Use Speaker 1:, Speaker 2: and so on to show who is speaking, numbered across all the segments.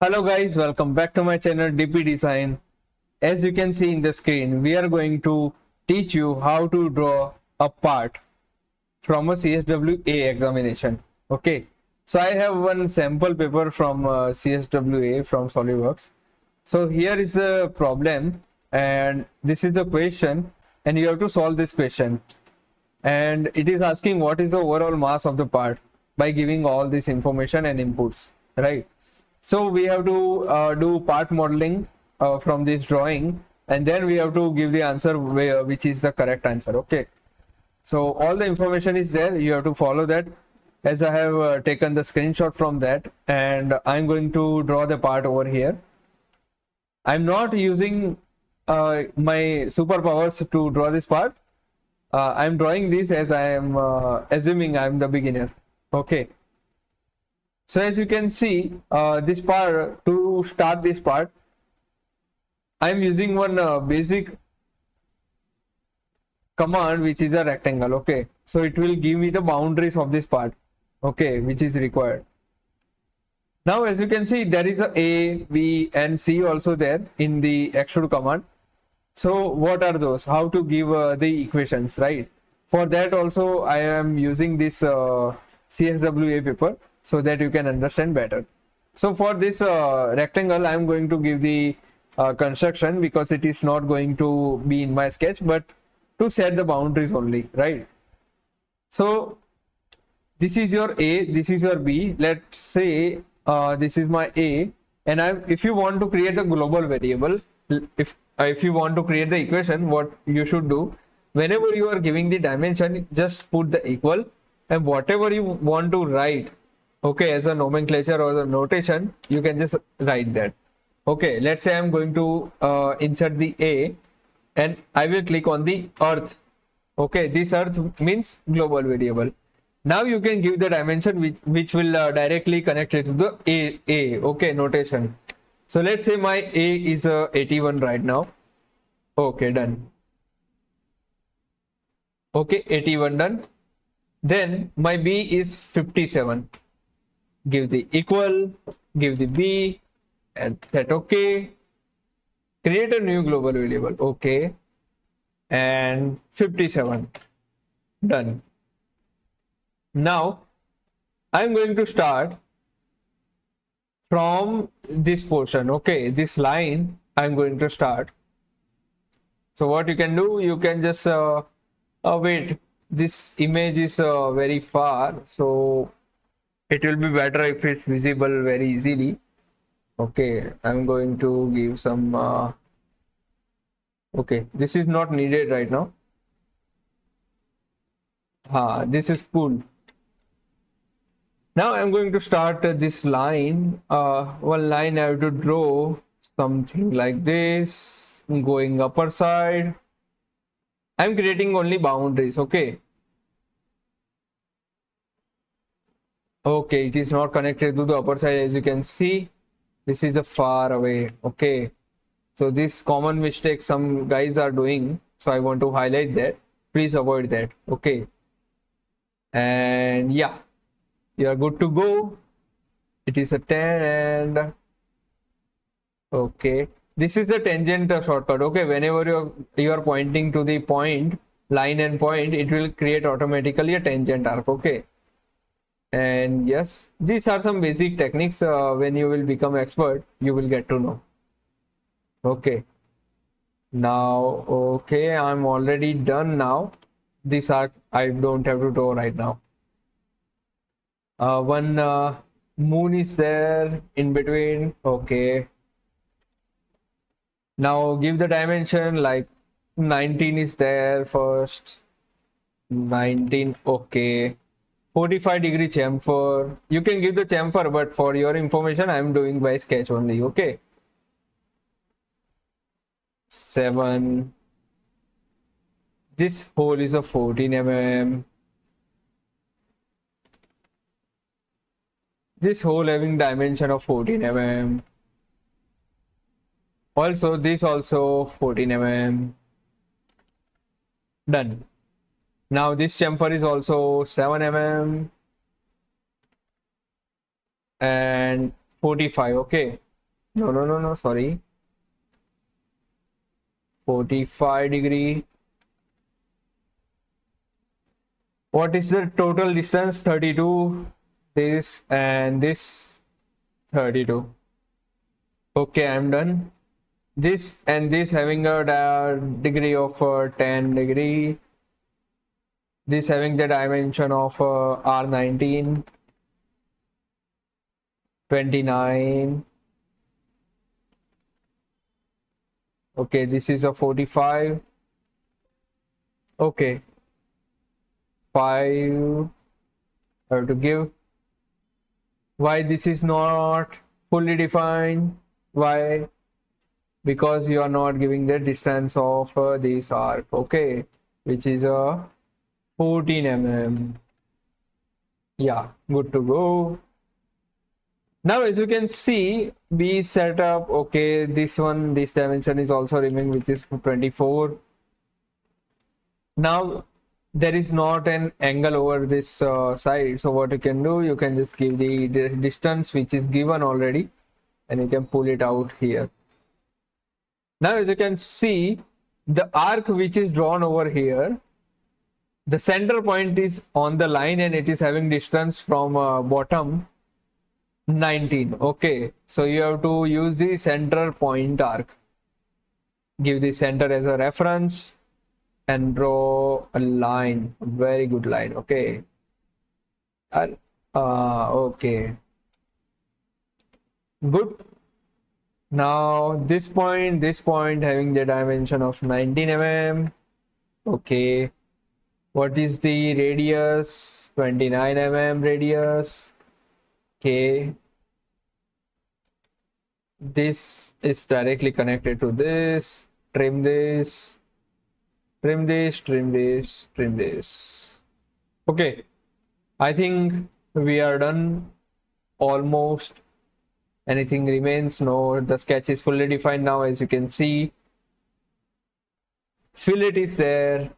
Speaker 1: Hello guys, welcome back to my channel DP Design. As you can see in the screen, we are going to teach you how to draw a part from a CSWA examination. Okay, so I have one sample paper from CSWA from Solidworks. So here is the problem and this is the question and you have to solve this question. And it is asking what is the overall mass of the part by giving all this information and inputs, right? So we have to do part modeling from this drawing, and then we have to give the answer which is the correct answer. Okay, so all the information is there, you have to follow that. As I have taken the screenshot from that, and I'm going to draw the part over here. I'm not using my superpowers to draw this part. I'm drawing this as I am assuming I'm the beginner. Okay, so as you can see, this part, to start this part, I'm using one basic command which is a rectangle. Okay, so it will give me the boundaries of this part, okay, which is required. Now as you can see, there is a B and C also there in the extrude command. So what are those? How to give the equations, right? For that also I am using this CSWA paper so that you can understand better. So for this rectangle, I am going to give the construction because it is not going to be in my sketch, but to set the boundaries only, right? So this is your A, this is your B. Let's say this is my A, and if you want to create a global variable, if you want to create the equation, what you should do, whenever you are giving the dimension, just put the equal, and whatever you want to write, okay, as a nomenclature or the notation, you can just write that. Okay, let's say I'm going to insert the A and I will click on the earth. Okay, this earth means global variable. Now you can give the dimension which will directly connect it to the A, okay, notation. So let's say my A is 81 right now. Okay, done. Okay, 81 done. Then my B is 57. Give the equal, give the B, and set OK. Create a new global variable. Okay, and 57. Done. Now I'm going to start from this portion. Okay, this line I'm going to start. So what you can do, you can just wait. This image is very far, so it will be better if it's visible very easily. Okay, I'm going to give some okay, this is not needed right now. This is cool. Now I'm going to start this line. One line I have to draw something like this, going upper side. I'm creating only boundaries. Okay, it is not connected to the upper side. As you can see, this is a far away. Okay, so this common mistake some guys are doing, so I want to highlight that. Please avoid that. Okay, and yeah, you are good to go. It is a 10 and okay, this is the tangent shortcut. Okay, whenever you are pointing to the point, line and point, it will create automatically a tangent arc. Okay, and yes, these are some basic techniques. When you will become expert, you will get to know. Okay, now okay, I'm already done now. This arc I don't have to draw right now. One moon is there in between. Okay, now give the dimension, like 19 is there first. 19. Okay, 45-degree chamfer. You can give the chamfer, but for your information, I'm doing by sketch only. Okay, 7. This hole is a 14 mm. This hole having dimension of 14 mm. Also, this also 14 mm. Done. Now this chamfer is also 7 mm and 45. Okay, No, sorry. 45 degree. What is the total distance? 32. This and this 32. Okay, I'm done. This and this having a degree of 10 degree. This having the dimension of R19, 29. Okay, this is a 45. Okay, 5. I have to give. Why this is not fully defined? Why? Because you are not giving the distance of this arc. Okay, which is a 14 mm. Yeah, good to go. Now as you can see, we set up, okay, this dimension is also remaining, which is 24. Now there is not an angle over this side, so what you can do, you can just give the distance which is given already, and you can pull it out here. Now as you can see, the arc which is drawn over here, the center point is on the line and it is having distance from bottom 19. Okay, so you have to use the center point arc. Give the center as a reference and draw a line, a very good line. Okay, okay, good. Now this point having the dimension of 19 mm. Okay, what is the radius? 29 mm radius. Okay, this is directly connected to this. Trim this, trim this, trim this, trim this. Okay, I think we are done almost. Anything remains? No, the sketch is fully defined now. As you can see, fillet is there,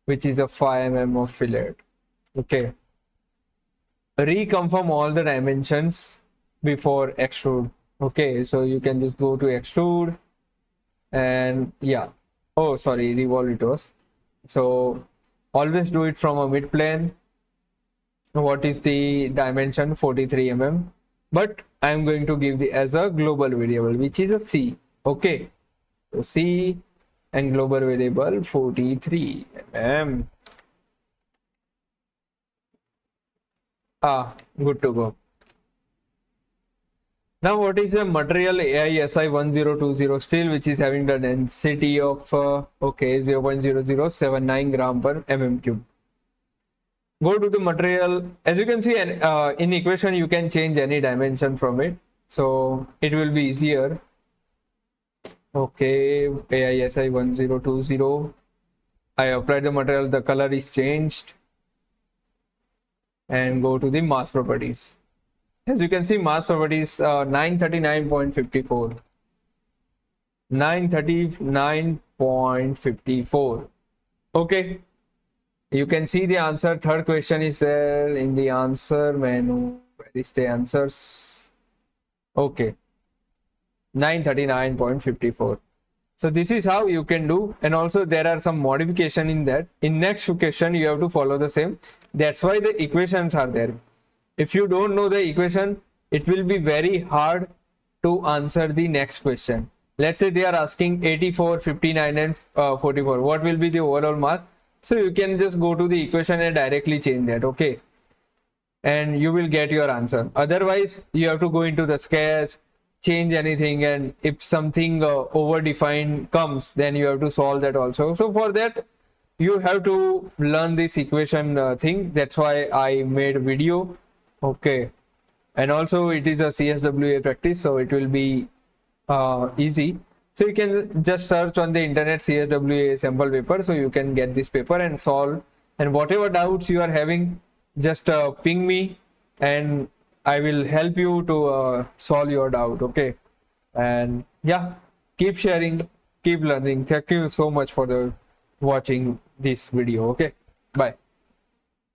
Speaker 1: which is a 5 mm of fillet. Okay, reconfirm all the dimensions before extrude. Okay, so you can just go to extrude and yeah, oh sorry, revolve it was. So always do it from a mid plane. What is the dimension? 43 mm, but I am going to give the as a global variable, which is a C. Okay, so C and global variable 43 mm. Good to go. Now what is the material AISI 1020 steel, which is having the density of okay 0.0079 gram per mm cube. Go to the material. As you can see, in equation you can change any dimension from it, so it will be easier. Okay, AISI 1020. I applied the material, the color is changed, and go to the mass properties. As you can see, mass properties 939.54. 939.54. Okay, you can see the answer. Third question is there in the answer menu. Where is the answers? Okay, 939.54. So this is how you can do, and also there are some modification in that. In next question you have to follow the same. That's why the equations are there. If you don't know the equation, it will be very hard to answer the next question. Let's say they are asking 84, 59 and 44. What will be the overall mass? So you can just go to the equation and directly change that. Okay, and you will get your answer. Otherwise you have to go into the sketch, change anything, and if something over-defined comes, then you have to solve that also. So for that you have to learn this equation thing. That's why I made a video. Okay, and also it is a CSWA practice, so it will be easy. So you can just search on the internet CSWA sample paper, so you can get this paper and solve. And whatever doubts you are having, just ping me and I will help you to solve your doubt. Okay, and yeah, keep sharing, keep learning. Thank you so much for the watching this video. Okay, bye.